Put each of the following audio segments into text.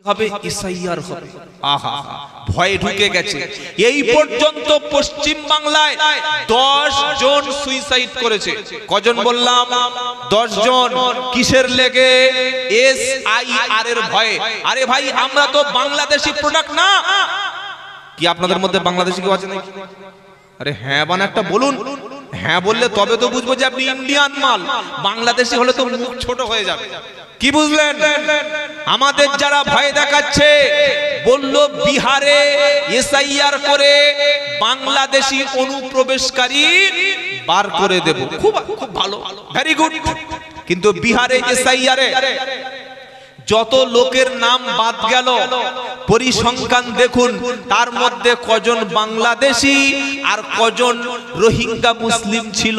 হবে ইসাইয়ার হবে। আহা, ভয় ঢুকে গেছে। এই পর্যন্ত পশ্চিম বাংলায় 10 জন সুইসাইড করেছে। কজন বললাম? 10 জন। কিসের লেগে? SIR এর ভয়ে। আরে ভাই, আমরা তো বাংলাদেশি প্রোডাক্ট না। কি আপনাদের মধ্যে বাংলাদেশি কেউ আছে নাকি? আরে হ্যাঁ বান একটা বলুন। হ্যাঁ বললে তবে তো বুঝবো যে আপনি ইন্ডিয়ান মাল। বাংলাদেশি হলে তো মুখ ছোট হয়ে যাবে। কি বুঝলেন? আমাদের যারা ভয় দেখাচ্ছে, বলল বিহারে এসআইআর করে বাংলাদেশি অনুপ্রবেশকারী বার করে দেব। খুব খুব ভালো, ভেরি গুড। কিন্তু বিহারে এসআইআর এ যত লোকের নাম বাদ গেল, পরিসংখ্যান দেখুন, তার মধ্যে কজন বাংলাদেশি আর কজন রোহিঙ্গা মুসলিম ছিল।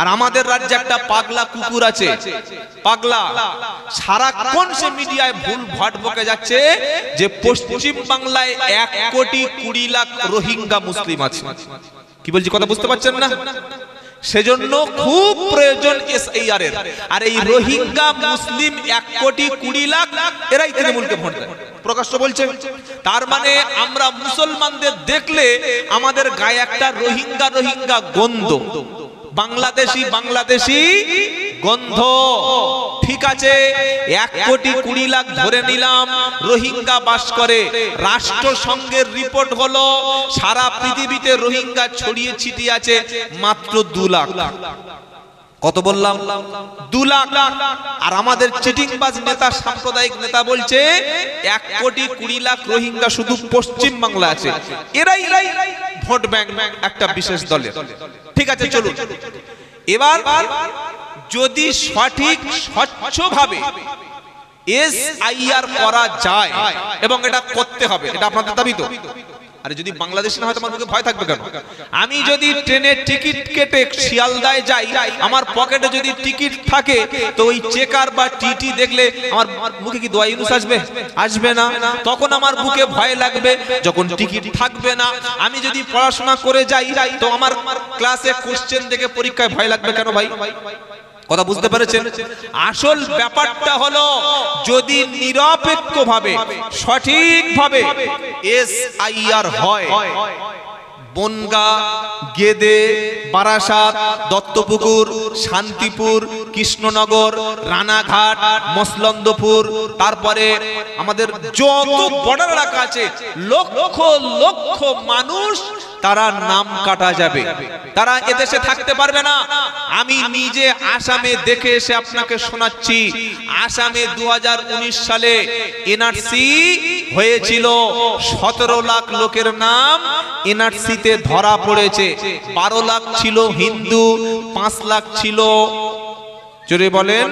আর আমাদের রাজ্যে একটা পাগলা কুকুর আছে, পাগলা, সারাক্ষণ সে মিডিয়ায় ভুল ভাট বকে যাচ্ছে যে পশ্চিম বাংলায় 1,20,00,000 রোহিঙ্গা মুসলিম আছে। কি বলছি কথা বুঝতে পারছেন না? সেজন্য খুব প্রয়োজন এসআইআর এর। আর এই রোহিঙ্গা মুসলিম 1,20,00,000 এরাই তৃণমূলকে ভোট দেয়, প্রকাশ্য বলছে। তার মানে আমরা মুসলমানদের দেখলে আমাদের গায়ে একটা রোহিঙ্গা রোহিঙ্গা গন্ধ, বাংলাদেশি বাংলাদেশি গন্ধ। ঠিক আছে, 1,20,00,000 ধরে নিলাম রোহিঙ্গা বাস করে। রাষ্ট্রসংঘের রিপোর্ট হলো সারা পৃথিবীতে রোহিঙ্গা ছড়িয়ে ছিটিয়ে আছে মাত্র 2 লাখ। কত বললাম? 2 লাখ। আর আমাদের চিটিংবাজ নেতা, সাম্প্রদায়িক নেতা বলছে 1,20,00,000 রোহিঙ্গা শুধু পশ্চিম বাংলা আছে। এরাই ভোট ব্যাংক একটা বিশেষ দলের। ঠিক আছে, চলুন এবার যদি সঠিক স্বচ্ছভাবে এসআইআর করা যায়, এবং এটা করতে হবে, এটা আপনাদের দাবি তো? আরে যদি বাংলাদেশি না হয় তোমার মুখে ভয় থাকবে কেন? আমি যদি ট্রেনের টিকিট কেটে শিয়ালদায় যাই, আমার পকেটে যদি টিকিট থাকে, তো ওই চেকার বা টিটি দেখলে আমার মুখে কি দোয়া ইউনুস আসবে? আসবে না। তখন আমার বুকে ভয় লাগবে। যখন টিকিট থাকবে না, আমি যদি পড়াশোনা করে যাই, তো আমার ক্লাসে কোশ্চেন দেখে পরীক্ষায় ভয় লাগবে কেন ভাই? কথা বুঝতে পেরেছেন? আসল ব্যাপারটা হলো যদি নিরপেক্ষভাবে সঠিকভাবে এসআইআর হয়, বনগা, গেদে, বারাসাত, দত্তপুকুর, শান্তিপুর, কৃষ্ণনগর, রানাঘাট, মসলন্দপুর, তারপরে আমাদের যত বর্ডার এলাকা আছে, লক্ষ লক্ষ মানুষ তারা নাম কাটা যাবে, তারা এদেশে থাকতে পারবে না। আমি নিজে আসামে দেখে এসে আপনাকে শোনাচ্ছি। আসামে 2019 সালে এনআরসি হয়েছিল, 17 লাখ লোকের নাম এনআরসিতে ধরা পড়েছে। 12 লাখ ছিল হিন্দু, 5 লাখ ছিল, জোরে বলেন,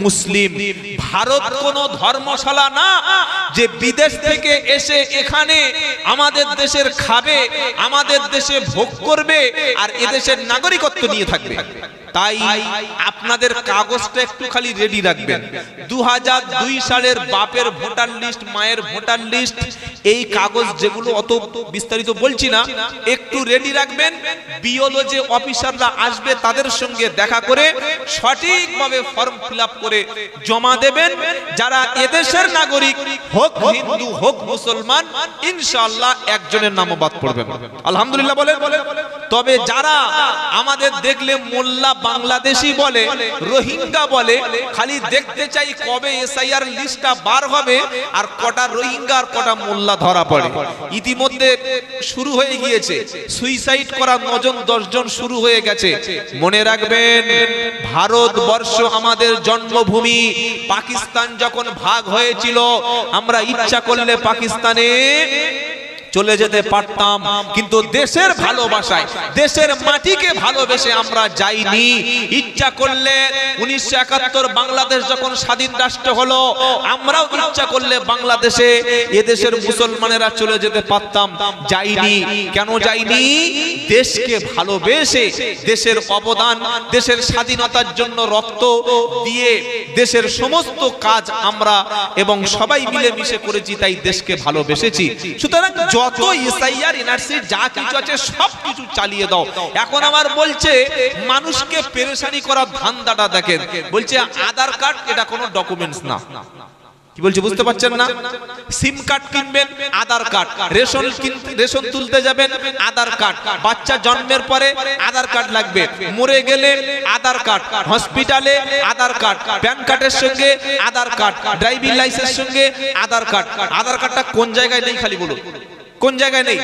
মুসলিম। ভারত কোন ধর্মশালা না যে বিদেশ থেকে এসে এখানে আমাদের দেশের খাবে, আমাদের দেশে ভোগ করবে আর এদেশের নাগরিকত্ব নিয়ে থাকবে। তাই আপনাদের কাগজটা একটু খালি রেডি রাখবেন। 2002 সালের বাপের ভোটার লিস্ট, মায়ের ভোটার লিস্ট, এই কাগজ যেগুলো অত বিস্তারিত বলছি না, একটু রেডি রাখবেন। বিওলো যে অফিসাররা আসবে তাদের সঙ্গে দেখা করে সঠিকভাবে ফর্ম ফিল আপ করে জমা দেবেন। যারা এদেশের নাগরিক, হোক হিন্দু হোক মুসলমান, ইনশাআল্লাহ একজনের নামও বাদ পড়বে না। আলহামদুলিল্লাহ বলেন। তবে যারা আমাদের দেখলে মোল্লা বাংলাদেশি বলে, রোহিঙ্গা বলে, খালি দেখতে চাই কবে এসআইআর লিস্টটা বার হবে আর কটা রোহিঙ্গা আর কটা মোল্লা ধরা পড়ে। ইতিমধ্যে শুরু হয়ে গিয়েছে, সুইসাইড করা 9-10 জন শুরু হয়ে গেছে। মনে রাখবেন, ভারতবর্ষ আমাদের জন্মভূমি। পাকিস্তান যখন ভাগ হয়েছিল, আমরা ইচ্ছা করলে পাকিস্তানে চলে যেতে পারতাম, কিন্তু দেশের ভালোবাসায়, দেশের মাটিকে ভালোবেসে আমরা যাইনি। ইচ্ছা করলে 1971 বাংলাদেশ যখন স্বাধীন রাষ্ট্র হলো, আমরাও ইচ্ছা করলে বাংলাদেশে এদেশের মুসলমানেরা চলে যেতে পারতাম, যাইনি। কেন যাইনি? দেশকে ভালোবেসে, দেশের অবদান, দেশের স্বাধীনতার জন্য রক্ত দিয়ে দেশের সমস্ত কাজ আমরা এবং সবাই মিলেমিশে করেছি, তাই দেশকে ভালোবেসেছি। সুতরাং যত এসআইআর এনআরসি যা কিছু আছে সব কিছু চালিয়ে দাও। এখন আমার বলছে মানুষকে পেরেশানি করার ধান্দাটা দেখেন। বলছে আধার কার্ড এটা কোনো ডকুমেন্টস না। কি বলছি বুঝতে পারছেন না? সিম কার্ড কিনবেন, আধার কার্ড, রেশন তুলতে যাবেন, আধার কার্ড, বাচ্চা জন্মের পরে আধার কার্ড লাগবে, মরে গেলে আধার কার্ড, হসপিটালে আধার কার্ড, প্যান কার্ডের সঙ্গে আধার কার্ড, ড্রাইভিং লাইসেন্সের সঙ্গে আধার কার্ড। আধার কার্ডটা কোন জায়গায় নেই খালি বলুন, কোন জায়গায় নেই?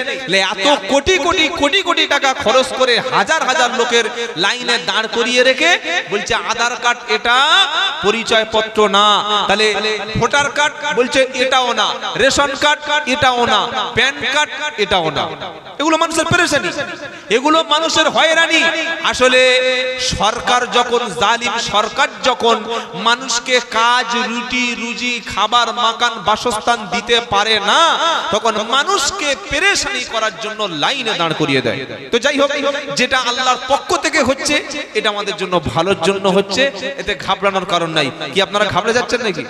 এত কোটি কোটি কোটি কোটি টাকা খরচ করে হাজার হাজার লোকের লাইনে দাঁড় করিয়ে রেখে বলছে আধার কার্ড এটা পরিচয় পত্র না, তাহলে ভোটার কার্ড বলছে এটাও না, রেশন কার্ড এটাও না, প্যান কার্ড এটাও না। এগুলো মানুষের পেরেশানি, এগুলো মানুষের হয়রানি। আসলে সরকার যখন জালিম, সরকার যখন মানুষকে কাজ, রুটি রুজি, খাবার, মাকান, বাসস্থান দিতে পারে না, তখন মানুষকে পেরেশানি করার জন্য লাইনে দাঁড় করিয়ে দেয়। তো যাই হোক, যেটা আল্লাহর পক্ষ থেকে হচ্ছে এটা আমাদের জন্য ভালোর জন্য হচ্ছে, এতে ঘাবড়ানোর কারণ নাই। কি আপনারা ঘাবড়ে যাচ্ছেন নাকি?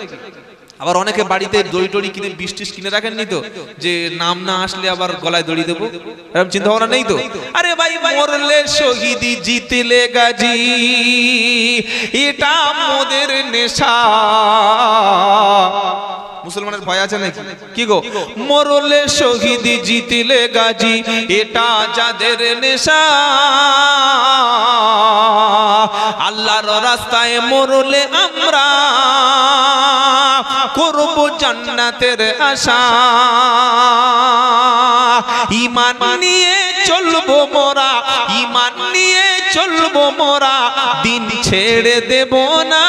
আবার অনেকে বাড়িতে দড়ি টড়ি কিনে, বিষ কিনে রাখেননি তো, যে নাম না আসলে আবার গলায় দড়ি দেবো, এরকম চিন্তা ভাবনা নেই তো? আরে ভাই, মরলে শহীদি জিতলে গাজী, এটা মোদের নেশা। মুসলমানের ভয় আছে নাকি? কি গো, মরলে শহীদি জিতলে গাজী, এটা যাদের নেশা। আল্লাহর রাস্তায় মরলে আমরা করব জান্নাতের আশা। ঈমান নিয়ে চলবো মোরা, ঈমান নিয়ে চলবো মোরা, দিন ছেড়ে দেব না।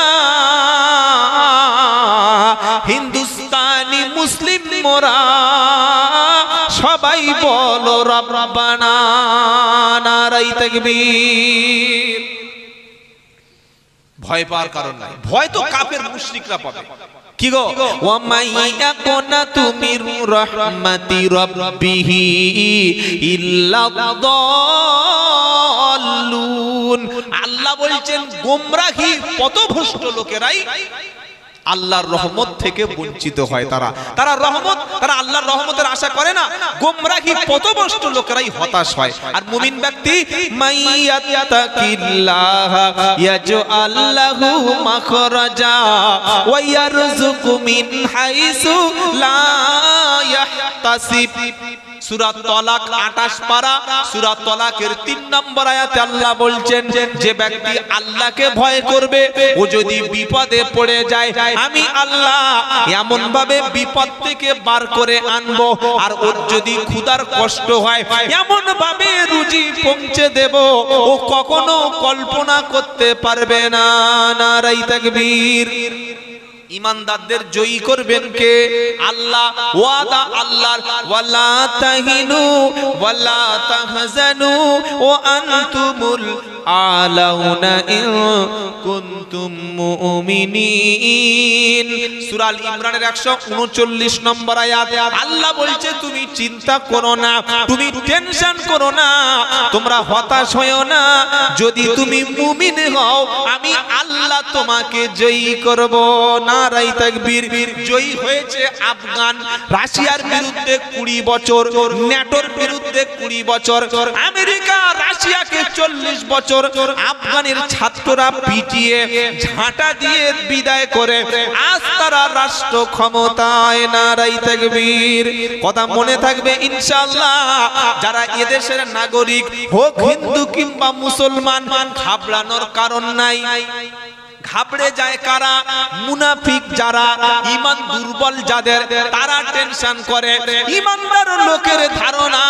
হিন্দুস্তানি মুসলিম মোরা, সবাই বলো রব্বানা, নারাই তাকবীর। ভয় পাওয়ার কারণ নাই, ভয় তো কাফের মুশরিকরা পাবে। কি গো, ওয়া মাইয়াকুনা তুমির রাহমাতি রাব্বিহি ইল্লা দাল্লুন। আল্লাহ বলছেন গোমরাহী পথভ্রষ্ট লোকেরাই আল্লাহর রহমত থেকে বঞ্চিত হয়। তারা আল্লাহর রহমতের আশা করে না। গোমরাহী পথভ্রষ্ট লোকেরাই হতাশ হয়। আর মুমিন ব্যক্তি মাইয়াত্তাকিল্লাহা ইয়াজআল লাহু মাখরাজা ওয়া ইয়ারযুকু মিন হাইসু লা ইয়াহতাসিব। সূরা তালাক 28 পারা, সূরা তালাকের 3 নম্বর আয়াতে আল্লাহ বলছেন, যে ব্যক্তি আল্লাহকে ভয় করবে, ও যদি বিপদে পড়ে যায়, আমি আল্লাহ এমন ভাবে বিপদ থেকে বার করে আনবো, আর ওর যদি ক্ষুধার কষ্ট হয়, এমন ভাবে রুজি পৌঁছে দেব ও কখনো কল্পনা করতে পারবে না। নারাই তাকবীর। ইমানদারদের জয়ী করবেন কে? আল্লাহ। ওয়াদা আল্লাহর, ওয়ালা তাহিনু ওয়ালা তাহজানু ওয়া আনতুমুল আলাউনা ইন কুনতুম মুমিনিন। সূরা আল ইমরানের 139 নম্বর আয়াত আল্লাহ বলছে, তুমি চিন্তা করো না, তুমি টেনশন করো না, তোমরা হতাশ হয়ো না, যদি তুমি মুমিন হও আমি আল্লাহ তোমাকে জয়ী করব। নারাই তাকবীর। জয়ী হয়েছে আফগান, রাশিয়ার বিরুদ্ধে 20 বছর, ন্যাটোর বিরুদ্ধে 20 বছর, আমেরিকা রাশিয়াকে 40 বছর আফগানের ছাত্ররা পিটিয়ে ঝাঁটা দিয়ে বিদায় করে আজ তারা রাষ্ট্র ক্ষমতায়। নারাই তাকবীর। কথা মনে থাকবে ইনশাআল্লাহ। যারা এদেশের নাগরিক হোক হিন্দু কিংবা মুসলমান, ঘাবড়ানোর কারণ নাই। ঘাবড়ে যায় কারা? মুনাফিক যারা, ঈমান দুর্বল যাদের, তারা টেনশন করে। ঈমানদার লোকের ধারণা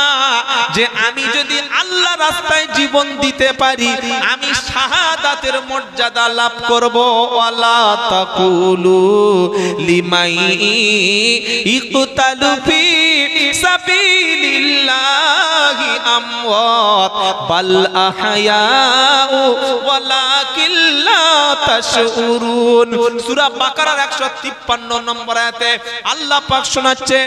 যে আমি যদি আল্লাহ রাস্তায় জীবন দিতে পারি, আমি শাহাদাতের মর্যাদা লাভ করব। ওয়ালা তাকুলু লিমাই ইকতালু ফি সাবিলিল্লাহি আমওয়াত বাল আহয়াউ ওয়ালাকিন লা তাশউরুন। সূরা বাকারার 153 নম্বর আয়াতে আল্লাহ পাক শোনাচ্ছে,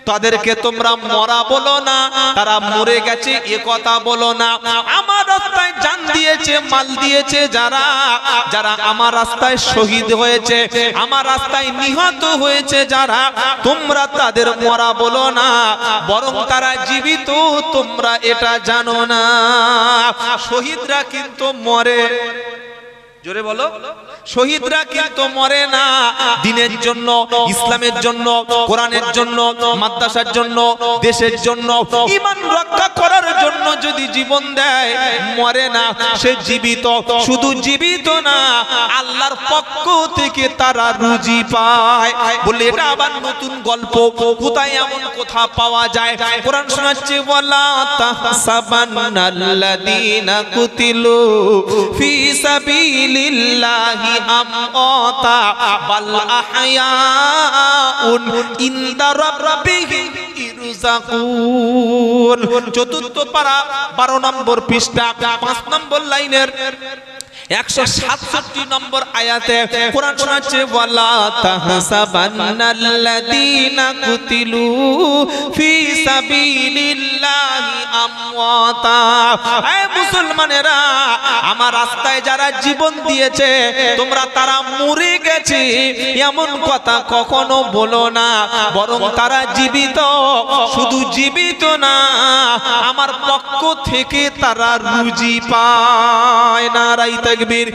তাদেরকে তোমরা মরা বলো না, তারা মরে গেছে এ কথা বলো না। আমার রাস্তায় জান দিয়েছে, মাল দিয়েছে যারা, যারা আমার রাস্তায় শহীদ হয়েছে, আমার রাস্তায় নিহত হয়েছে যারা, তোমরা তাদের মরা বলো না, বরং তারা জীবিত, তোমরা এটা জানো না। শহীদরা কিন্তু মরে। জোরে বলো। শহীদরা কিন্তু মরে না, দ্বীনের জন্য, ইসলামের জন্য, কোরআনের জন্য, মাদ্রাসার জন্য, দেশের জন্য, ঈমান রক্ষা করার জন্য যদি জীবন দেয় মরে না, সে জীবিত। শুধু জীবিত না, আল্লাহর পক্ষ থেকে তারা রুজি পায়। বলে এটা আবার নতুন গল্প, কোথায় এমন কথা পাওয়া যায়? কোরআন শোনাচ্ছে, ওয়ালা তাহসাবান্নাল্লাযীনা কুতিলু ফি সাবিলিল্লাহি আমওয়াতা বাল আহয়াউন ইনদা রাব্বিহিম ইরযাকুন। চতুর্থ পারা 12 নম্বর পৃষ্ঠা 5 নম্বর লাইনের 167 নম্বর আয়াতে কোরআন শোনাচ্ছে, ওয়ালা তাহসাবান্নাল্লাযীনা কুতিলু ফি সাবিলিল্লাহি আমওয়াতা। হে মুসলমানেরা, আমার রাস্তায় যারা জীবন দিয়েছে তোমরা তারা মরে গেছে এমন কথা কখনো বলো না, বরং তারা জীবিত। শুধু জীবিত না, আমার পক্ষ থেকে তারা রুজি পায়। নারায়ে তাকবীর।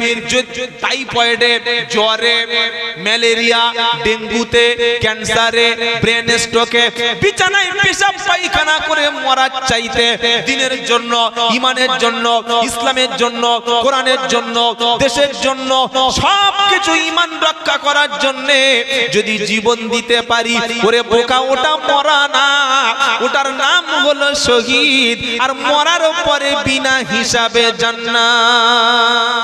টাইফয়েডে, জ্বরে, ম্যালেরিয়া, ডেঙ্গুতে, ক্যান্সারে, ব্রেন স্ট্রোকে বিছানায় পেশাব পায়খানা করে মরার চাইতে দ্বীনের জন্য, ঈমানের জন্য, ইসলামের জন্য, কোরআনের জন্য, দেশের জন্য, সবকিছু ঈমান রক্ষা করার জন্য যদি জীবন দিতে পারি, ওরে বোকা, ওটা মরা না, ওটার নাম হলো শহীদ। আর মরার পরে বিনা হিসাবে জান্নাত।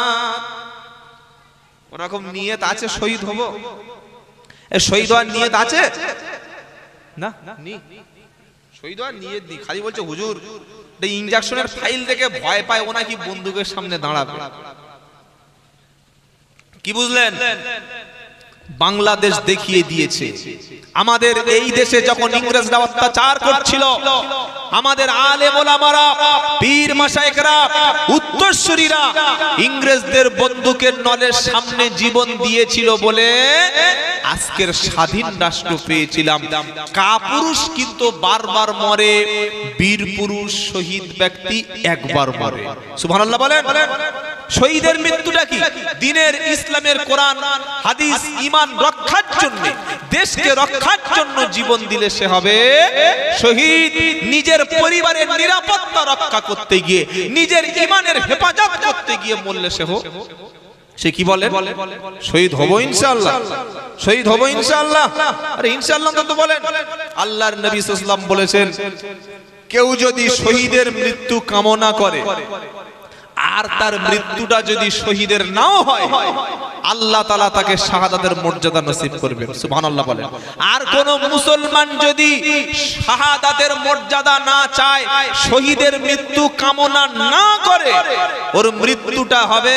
ওরকম নিয়ত আছে শহীদ হব? এ শহীদ হওয়ার নিয়ত আছে না? শহীদ হওয়ার নিয়ত নেই, খালি বলছে হুজুর এই ইনজেকশনের ফাইল দেখে ভয় পায়, ও নাকি বন্দুকের সামনে দাঁড়াবে। কি বুঝলেন? বাংলাদেশ দেখিয়ে দিয়েছে, আমাদের এই দেশে যখন ইংরেজরা অত্যাচার করছিল, আমাদের আলেম ওলামারা, পীর মাশায়েখরা, উত্তরসূরিরা ইংরেজদের বন্দুকের নলের সামনে জীবন দিয়েছিল বলে আজকের স্বাধীন রাষ্ট্র পেয়েছিলাম। কাপুরুষ কিন্তু বারবার মরে, বীর পুরুষ শহীদ ব্যক্তি একবার মরে। সুবহানাল্লাহ বলেন। শহীদের মৃত্যুটা কি? দ্বীনের, ইসলামের, কোরআন হাদিস, ঈমান রক্ষার জন্য, দেশকে রক্ষার জন্য জীবন দিলে সে হবে শহীদ। নিজের পরিবারের নিরাপত্তা রক্ষা করতে গিয়ে, নিজের ঈমানের হেফাজত করতে গিয়ে মরলে সে কি বলে? শহীদ হব ইনশাআল্লাহ, শহীদ হব ইনশাআল্লাহ। আরে ইনশাআল্লাহ তো বলেন। আল্লাহর নবী সাল্লাল্লাহু আলাইহি ওয়াসাল্লাম বলেছেন, কেউ যদি শহীদের মৃত্যু কামনা করে আর তার মৃত্যুটা যদি শহীদের নাও হয়, আল্লাহ তাআলা তাকে শাহাদাতের মর্যাদা নসিব করবেন। সুবহানাল্লাহ বলেন। আর কোন মুসলমান যদি শাহাদাতের মর্যাদা না চায়, শহীদের মৃত্যু কামনা না করে, ওর মৃত্যুটা হবে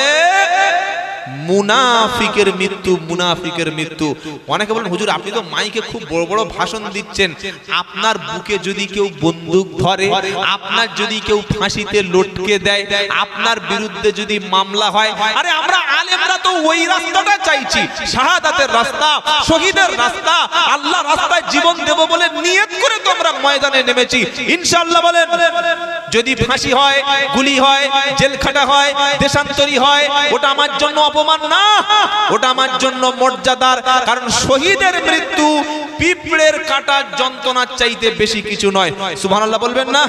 মুনাফিকের মৃত্যু। মুনাফিকের মৃত্যু। অনেকে বলেন, হুজুর আপনি তো মাইকে খুব বড় বড় ভাষণ দিচ্ছেন, আপনার বুকে যদি কেউ বন্দুক ধরে, আপনার যদি কেউ ফাঁসিতে লটকে দেয়, আপনার বিরুদ্ধে যদি মামলা হয়, আরে আমরা আলেমরা তো ওই রাস্তাটা চাইছি, শাহাদাতের রাস্তা, শহীদের রাস্তা, আল্লাহ রাস্তায় জীবন দেব বলে নিয়ত করে তো আমরা ময়দানে নেমেছি। ইনশাআল্লাহ বলেন। যদি ফাঁসি হয়, গুলি হয়, জেল খাটা হয়, দেশান্তরী হয়, ওটা আমার জন্য অপমান না, ওটা আমার জন্য মর্যাদার। কারণ শহীদের মৃত্যু পিঁপড়ের কাটার যন্ত্রণার চাইতে বেশি কিছু নয়। সুবহানাল্লাহ বলবেন না?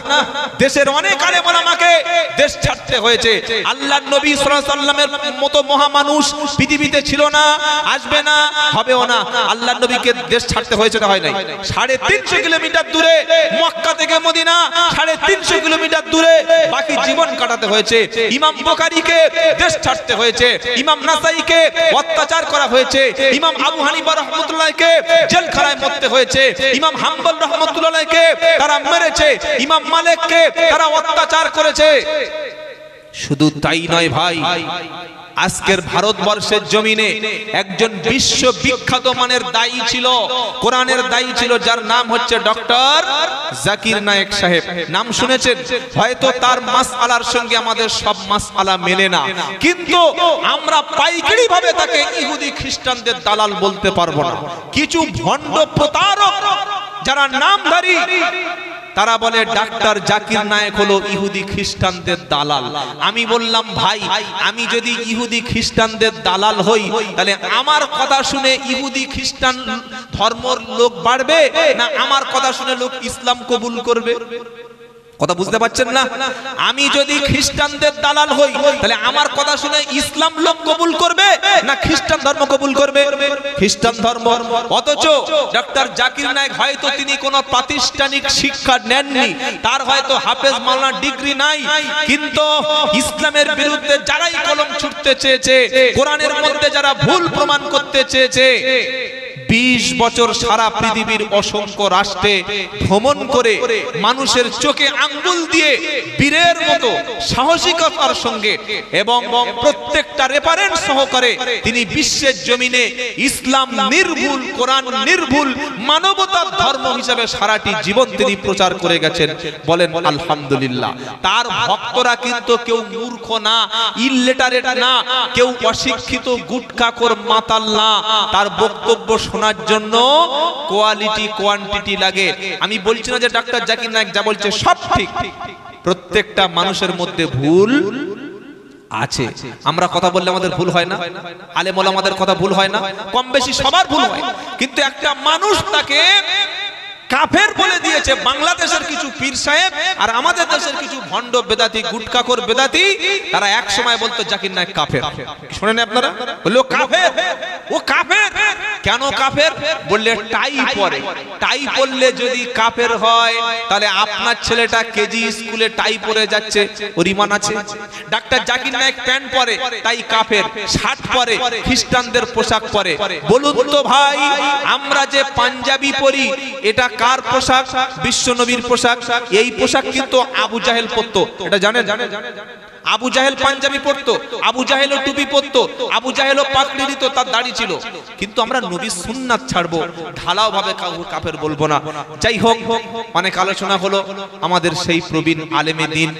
দেশের অনেক আলেম ওলামাকে দেশ ছাড়তে হয়েছে। আল্লাহর নবী সাল্লাল্লাহু আলাইহি ওয়াসাল্লামের মতো মহামানুষ পৃথিবীতে ছিল না, আসবে না, হবেও না। আল্লাহর নবীকে দেশ ছাড়তে হয়েছে না হয় নাই? 350 কিলোমিটার দূরে মক্কা থেকে মদিনা, 350 কিলোমিটার দূরে বাকি জীবন কাটাতে হয়েছে। ইমাম বুখারীকে দেশ ছাড়তে হয়েছে, ইমাম নাসাইকে অত্যাচার করা হয়েছে, ইমাম আবু হানিফা রাহমাতুল্লাহকে জেলখানায় মরতে হয়েছে, ইমাম হাম্বল রাহমাতুল্লাহকে তারা মেরেছে, ইমাম মালিককে তারা অত্যাচার করেছে। শুধু তাই নয় ভাই, আজকের ভারতবর্ষের জমিনে একজন বিশ্ববিখ্যাত মানের দায়ী ছিল, কোরআনের দায়ী ছিল, যার নাম হচ্ছে ডক্টর জাকির নায়েক সাহেব। নাম শুনেছেন হয়তো। তার মাসআলার সঙ্গে আমাদের সব মাসআলা মেলে না, কিন্তু আমরা পাইকারি ভাবে তাকে ইহুদি খ্রিস্টানদের দালাল বলতে পারবো না। কিছু ভণ্ড প্রতারক যারা নামধারী, তারা বলে ডাক্তার জাকির নায়েক হলো ইহুদি খ্রিস্টানদের দালাল। আমি বললাম ভাই, আমি যদি ইহুদি খ্রিস্টানদের দালাল হই, তাহলে আমার কথা শুনে ইহুদি খ্রিস্টান ধর্মের লোক বাড়বে না আমার কথা শুনে লোক ইসলাম কবুল করবে? কথা বুঝতে পারছেন না? আমি যদি খ্রিস্টানদের দালাল হই, তাহলে আমার কথা শুনে ইসলাম লোক কবুল করবে না খ্রিস্টান ধর্ম কবুল করবে? খ্রিস্টান ধর্ম। অথচ ডক্টর জাকির নায়েক হয়তো তিনি কোনো প্রাতিষ্ঠানিক শিক্ষা নেননি, তার হয়তো হাফেজ মাওলানা ডিগ্রি নাই, কিন্তু ইসলামের বিরুদ্ধে যারাই কলম ছুটতে চেয়েছে, কোরআনের মধ্যে যারা ভুল প্রমাণ করতে চেয়েছে, 20 বছর সারা পৃথিবীর অসংখ্য রাষ্ট্রে ভ্রমণ করে মানুষের চোখে আঙ্গুল দিয়ে বীরের মতো সাহসিকতার সঙ্গে এবং প্রত্যেকটা রেফারেন্স সহকারে তিনি বিশ্বের জমিনে ইসলাম নির্ভুল, কোরআন নির্ভুল, মানবতার ধর্ম হিসেবে সারাটি জীবন তিনি প্রচার করে গেছেন। বলেন আলহামদুলিল্লাহ। তার ভক্তরা কিন্তু কেউ মূর্খ না, ইললিটারেট না, কেউ অশিক্ষিত গুটখাখোর মাতাল না। তার বক্তব্য শোনার জন্য কোয়ালিটি কোয়ান্টিটি লাগে। আমি বলছি না যে ডাক্তার জাকির নায়েক যা বলছে সব ঠিক, প্রত্যেকটা মানুষের মধ্যে ভুল আছে। আমরা কথা বললে আমাদের ভুল হয় না, আলেম ওলামাদের কথা ভুল হয় না, কম বেশি সবার ভুল হয়। কিন্তু একটা মানুষ তাকে কাফের বলে দিয়েছে, বাংলাদেশের কিছু পীর সাহেব আর আমাদের দেশের কিছু ভণ্ড বেদাতি গুটখাখোর বেদাতি, তারা এক সময় বলতো জাকির নায়েক কাফের। শুনেন আপনারা, বললো কাফের, ও কাফের। কেন কাফের? বললে টাই পরে, টাই পরলে যদি কাফের হয়, তাহলে আপনার ছেলেটা কেজি স্কুলে টাই পরে যাচ্ছে, ওর ঈমান আছে? ডাক্তার জাকির নায়েক প্যান্ট পরে তাই কাফের, শার্ট পরে, খ্রিস্টানদের পোশাক পরে। বলুন তো ভাই, আমরা যে পাঞ্জাবি পরি এটা কার পোশাক? বিশ্ব নবীর পোশাক। এই পোশাক কিন্তু আবু জাহেল পরতো, এটা জানেন? আবু জাহেল পাঞ্জাবি পরতো, আবু জাহেলও টুপি পরতো, আবু জাহেলও পাগড়ি দিত, তার দাড়ি ছিল। কিন্তু আমরা নবীর সুন্নাত ছাড়বো, ঢালাও ভাবে কাফের বলবো না। যাই হোক, অনেক আলোচনা হলো। আমাদের সেই প্রবীণ আলেমে দ্বীন